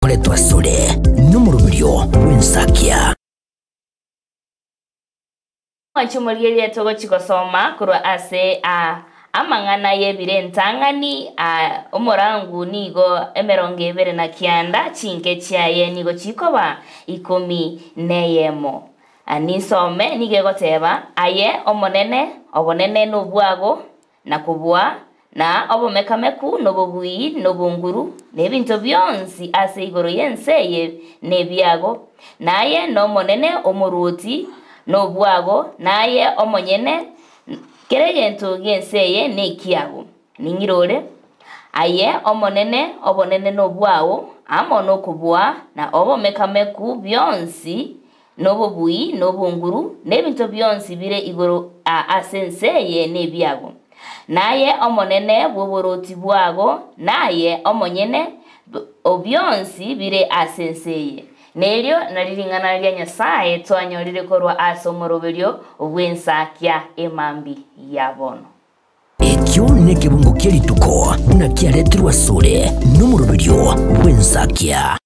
letwa sore n'umurubirio w'insakia Mwachumuliye togo chikosoma kurwa ase amangana yebire ntangani umurangu nigo emeronge bere na kianda chinke chiaye nigo chikoba 11 nisome nige goteba aye omonene obonene nobwago na kubwa na obomekameku nobobui nobunguru nebinto byonsi ase igoro yenseye nebyago naye no monene omuruti nobwago naye omonyene keregento genseye nekiago ningirore aye omonene obonene nobwawo amono kubwa na obomekameku byonsi nobobui nobunguru nebinto byonsi bire igoro asenseye nebyago naye omonene bwoboroti bwago naye omonyene obyonsi bire asenseye neryo naliringana lya Nyasaye twanyorire korwa asomoroberio obwensakia emambi yabono ekyo nekebungo kelituko na kiaretirwa sore n'umurubirio w'insakia